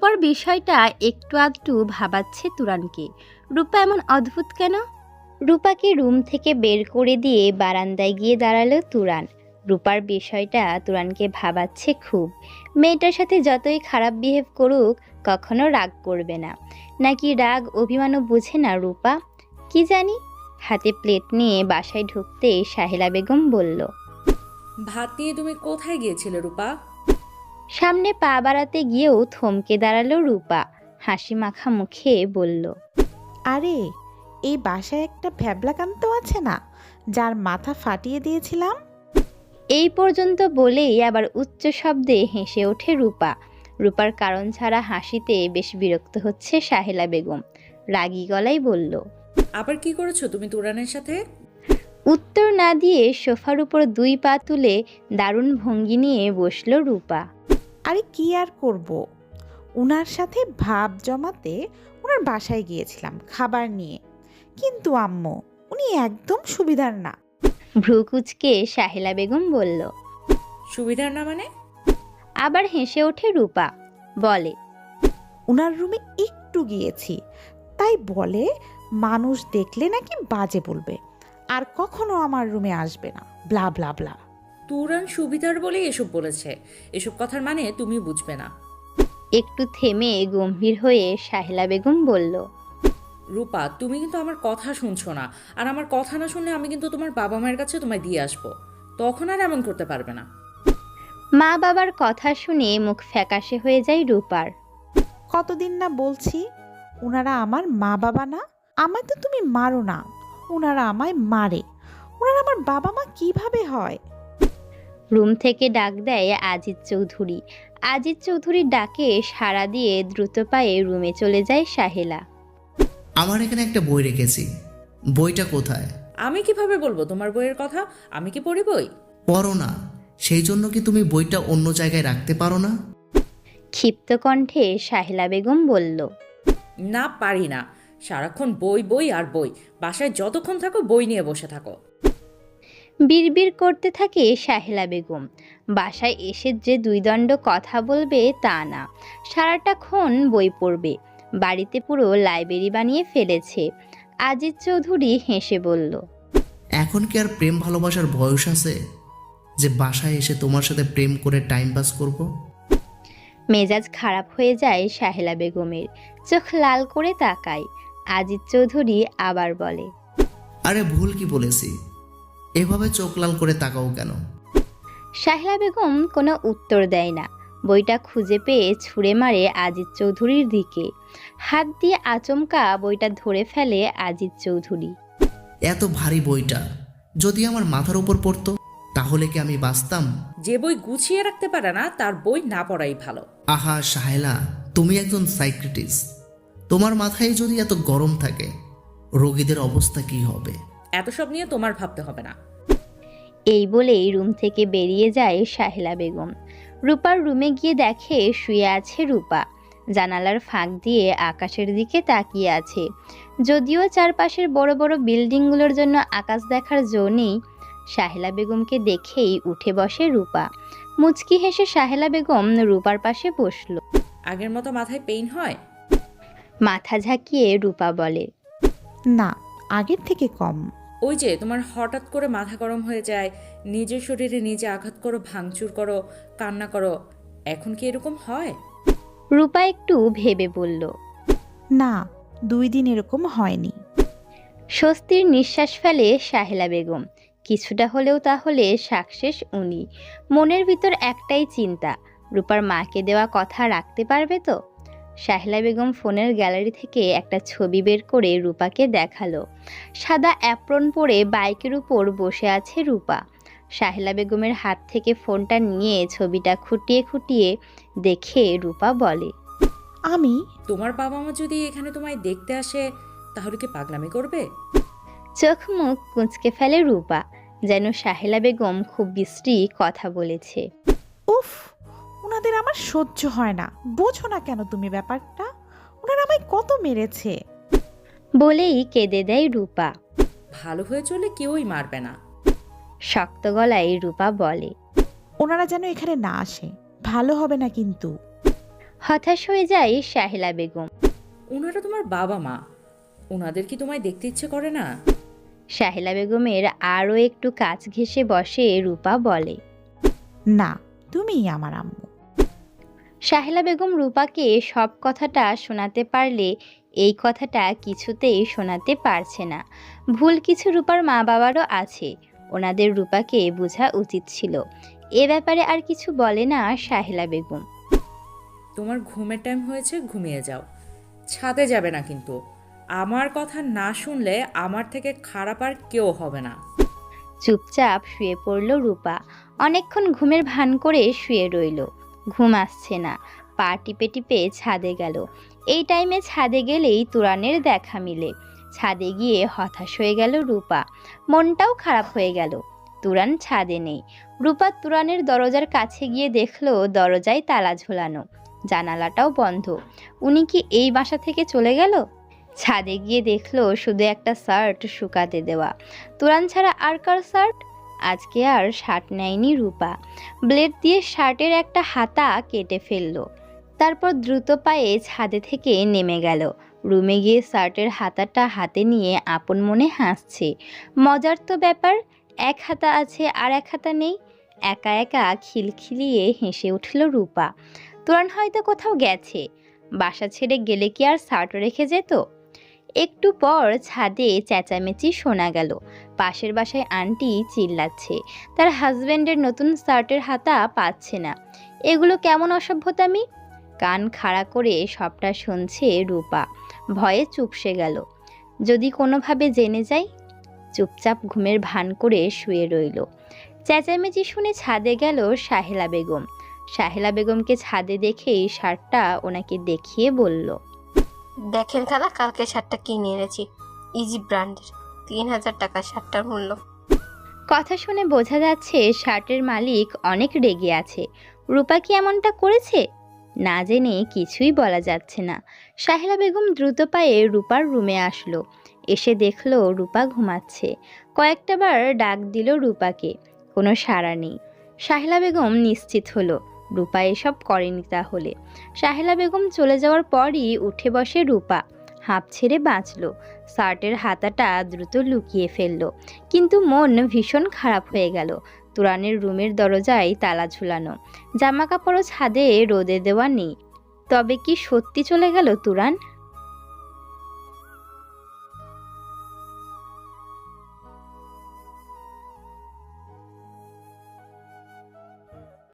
রূপার বিষয়টা একটু আধটু ভাবাচ্ছে তুরানকে। রূপা এমন অদ্ভুত কেন? রূপাকে রুম থেকে বের করে দিয়ে বারান্দায় গিয়ে দাঁড়ালো তুরান। রূপার বিষয়টা তুরানকে ভাবাচ্ছে খুব। মেয়েটার সাথে যতই খারাপ বিহেভ করুক কখনো রাগ করবে না, নাকি রাগ অভিমানও বুঝে না রূপা? কি জানি। হাতে প্লেট নিয়ে বাসায় ঢুকতে সাহেলা বেগম বলল, ভাত নিয়ে তুমি কোথায় গিয়েছিলে রূপা? সামনে পা বাড়াতে গিয়েও থমকে দাঁড়ালো রূপা। হাসি মাখা মুখে বলল, আরে এই বাসায় একটা ভ্যাবলাকান্ত আছে না, যার মাথা ফাটিয়ে দিয়েছিলাম। এই পর্যন্ত বলেই আবার উচ্চ শব্দে হেসে ওঠে রূপা। রূপার কারণ ছাড়া হাসিতে বেশ বিরক্ত হচ্ছে সাহেলা বেগম। রাগী গলায় বলল, আবার কি করেছো তুমি তুরানের সাথে? উত্তর না দিয়ে সোফার উপর দুই পা তুলে দারুণ ভঙ্গি নিয়ে বসল রূপা। আরে কি আর করব, উনার সাথে ভাব জমাতে ওনার বাসায় গিয়েছিলাম খাবার নিয়ে, কিন্তু আম্মু উনি একদম সুবিধার না। ভ্রু কুঁচকে সাহেলা বেগম বলল। সুবিধার না মানে? আবার হেসে ওঠে রূপা, বলে, উনার রুমে একটু গিয়েছি, তাই বলে মানুষ দেখলে নাকি বাজে বলবে, আর কখনো আমার রুমে আসবে না, ব্লা ব্লা ব্লা। তুরান সুবিধার বলেই এসব বলেছে। এসব কথার মানে তুমি বুঝবে না। একটু থেমে গম্ভীর হয়ে সাহেলা বেগম বলল, রূপা, তুমি কিন্তু আমার কথা শুনছো না। আর আমার কথা না শুনলে আমি কিন্তু তোমার বাবা মায়ের কাছে তোমায় দিয়ে আসবো। তখন আর এমন করতে পারবে না। মা বাবার কথা শুনে মুখ ফ্যাকাশে হয়ে যায় রূপার। কতদিন না বলছি উনারা আমার মা বাবা না, আমায় তো তুমি মারো না, উনারা আমায় মারে। উনারা আমার বাবা মা কিভাবে হয়? রুম থেকে ডাক দেয় আজিজ চৌধুরী। আজিজ চৌধুরীর ডাকে সাড়া দিয়ে দ্রুত পায়ে রুমে চলে যায় সাহেলা। আমার এখানে একটা বই রেখেছি, বইটা কোথায়? আমি কিভাবে বলবো তোমার বইয়ের কথা? আমি কি পড়ি বই? পড়ো না, সেই জন্য কি তুমি বইটা অন্য জায়গায় রাখতে পারো না? ক্ষিপ্ত কণ্ঠে সাহেলা বেগম বলল, না, পারি না। সারাক্ষণ বই বই আর বই। বাসায় যতক্ষণ থাকো বই নিয়ে বসে থাকো। বিড়বিড় করতে থাকে সাহেলা বেগম। বাসায় এসে যে দুই দণ্ড কথা বলবে তা না, সারাটাক্ষণ বই পড়বে। বাড়িতে পুরো লাইব্রেরি বানিয়ে ফেলেছে। আজিজ চৌধুরী হেসে বলল, এখন কি আর প্রেম ভালোবাসার বয়স আছে যে বাসায় এসে তোমার সাথে প্রেম করে টাইম পাস করব? মেজাজ খারাপ হয়ে যায় সাহেলা বেগমের। চোখ লাল করে তাকায়। আজিজ চৌধুরী আবার বলে, আরে ভুল কি বলেছি? এভাবে চোখ লাল করে তাকাও কেন? সাহেলা বেগম কোনো উত্তর দেয় না। বইটা খুঁজে পেয়ে ছুঁড়ে মারে আজিজ চৌধুরীর দিকে। হাত দিয়ে আচমকা বইটা ধরে ফেলে আজিজ চৌধুরী। এত ভারী বইটা যদি আমার মাথার উপর পড়তো তাহলে কি আমি বাঁচতাম? যে বই গুছিয়ে রাখতে পারে না তার বই না পড়াই ভালো। আহা সাহেলা, তুমি একজন সাইকিয়াট্রিস্ট, তোমার মাথায় যদি এত গরম থাকে রোগীদের অবস্থা কি হবে? এত সব নিয়ে তোমার ভাবতে হবে না। এই বলেই রুম থেকে বেরিয়ে যায় সাহেলা বেগম। রূপার রুমে গিয়ে দেখে শুয়ে আছে রূপা। জানালার ফাঁক দিয়ে আকাশের দিকে তাকিয়ে আছে। যদিও চারপাশের বড় বড় বিল্ডিংগুলোর জন্য আকাশ দেখার জো নেই। সাহেলা বেগমকে দেখেই উঠে বসে রূপা। মুচকি হেসে সাহেলা বেগম রূপার পাশে বসল। আগের মতো মাথায় পেইন হয়? মাথা ঝাঁকিয়ে রূপা বলে, না, আগের থেকে কম। ওই যে তোমার হঠাৎ করে মাথা গরম হয়ে যায়, নিজের শরীরে নিজে আঘাত করো, ভাঙচুর করো, কান্না করো, এখন কি এরকম হয়? রূপা একটু ভেবে বলল। না, 2 দিন এরকম হয়নি। স্বস্তির নিঃশ্বাস ফেলে সাহেলা বেগম। কিছুটা হলেও তাহলে সাকসেস উনি। মনের ভিতর একটাই চিন্তা, রূপার মাকে দেওয়া কথা রাখতে পারবে তো? সাহেলা বেগম ফোনের গ্যালারি থেকে একটা ছবি বের করে রূপাকে দেখালো। সাদা অ্যাপ্রন পরে বাইকের উপর বসে আছে রূপা। সাহেলা বেগমের হাত থেকে ফোনটা নিয়ে ছবিটা খুঁটিয়ে খুঁটিয়ে দেখে রূপা বলে, আমি তোমার বাবা মা যদি এখানে তোমায় দেখতে আসে তাহলে কি পাগলামি করবে? চোখ মুখ কুঁচকে ফেলে রূপা, যেন সাহেলা বেগম খুব বিশ্রী কথা বলেছে। উফ, ওনাদের আমার সহ্য হয় না, বোঝো না কেন তুমি ব্যাপারটা? ওনারা আমায় কত মেরেছে। বলেই কেঁদে দেয় রূপা। ভালো হয়ে চলে কেউই মারবে না। শক্ত গলায় রূপা বলে, ওনারা যেন এখানে না আসে, ভালো হবে না কিন্তু। হতাশ হয়ে যায় শাহেলা বেগম। ওনারা তোমার বাবা মা, ওনাদের কি তোমায় দেখতে ইচ্ছে করে না? শাহেলা বেগমের আরও একটু কাছ ঘেঁষে বসে রূপা বলে। না, তুমিই আমার আম্মু। শাহেলা বেগম রূপাকে সব কথাটা শোনাতে পারলে এই কথাটা কিছুতেই শোনাতে পারছে না। ভুল কিছু রূপার মা বাবারও আছে, ওনাদের রূপাকে বোঝা উচিত ছিল। এ ব্যাপারে আর কিছু বলে না শাহেলা বেগম। তোমার ঘুমের টাইম হয়েছে, ঘুমিয়ে যাও। ছাদে যাবে না কিন্তু। আমার কথা না শুনলে আমার থেকে খারাপ আর কেউ হবে না। চুপচাপ শুয়ে পড়ল রূপা। অনেকক্ষণ ঘুমের ভান করে শুয়ে রইল, ঘুম আসছে না। পা টিপে টিপে ছাদে গেল। এই টাইমে ছাদে গেলেই তুরানের দেখা মিলে। ছাদে গিয়ে হতাশ হয়ে গেল রূপা, মনটাও খারাপ হয়ে গেল। তুরান ছাদে নেই। রূপা তুরানের দরজার কাছে গিয়ে দেখলো দরজায় তালা ঝোলানো, জানালাটাও বন্ধ। উনি কি এই বাসা থেকে চলে গেল? ছাদে গিয়ে দেখলো শুধু একটা শার্ট শুকাতে দেওয়া। তুরান ছাড়া আর কার শার্ট? আজকে আর শার্ট নেয়নি রূপা। ব্লেড দিয়ে শার্টের একটা হাতা কেটে ফেললো। তারপর দ্রুত পায়ে ছাদে থেকে নেমে গেল। রুমে গিয়ে শার্টের হাতাটা হাতে নিয়ে আপন মনে হাসছে। মজার তো ব্যাপার, এক হাতা আছে আর এক হাতা নেই। একা একা খিলখিলিয়ে হেসে উঠল রূপা। তুরান হয়তো কোথাও গেছে, বাসা ছেড়ে গেলে কি আর শার্ট রেখে যেত? একটু পর ছাদে চেঁচামেচি শোনা গেল। পাশের বাসায় আন্টি চিল্লাচ্ছে, তার হাজবেন্ডের নতুন শার্টের হাতা পাচ্ছে না। এগুলো কেমন অসভ্যতামি! কান খাড়া করে সবটা শুনছে রূপা। ভয়ে চুপসে গেল। যদি কোনোভাবে জেনে যায়? চুপচাপ ঘুমের ভান করে শুয়ে রইল। চেঁচামেচি শুনে ছাদে গেল শাহেলা বেগম। শাহেলা বেগমকে ছাদে দেখেই শার্টটা ওনাকে দেখিয়ে বলল, দেখেন খালা, কালকে শার্টটা কিনে এনেছি, ইজি ব্র্যান্ডের, 3,000 টাকা শার্টটার মূল্য। কথা শুনে বোঝা যাচ্ছে শার্টের মালিক অনেক রেগে আছে। রূপা কি এমনটা করেছে? না জেনে কিছুই বলা যাচ্ছে না। শাহেলা বেগম দ্রুত পায়ে রূপার রুমে আসলো। এসে দেখলো রূপা ঘুমাচ্ছে। কয়েকটা বার ডাক দিল রূপাকে, কোনো সাড়া নেই। শাহেলা বেগম নিশ্চিত হলো রূপা এসব করেনি তাহলে। শাহেলা বেগম চলে যাওয়ার পরই উঠে বসে রূপা। হাঁপ ছেড়ে বাঁচল। শার্টের হাতাটা দ্রুত লুকিয়ে ফেলল। কিন্তু মন ভীষণ খারাপ হয়ে গেল। তুরানের রুমের দরজায় তালা ঝুলানো, জামা কাপড়ও ছাদে রোদে দেওয়া নেই। তবে কি সত্যি চলে গেল তুরান?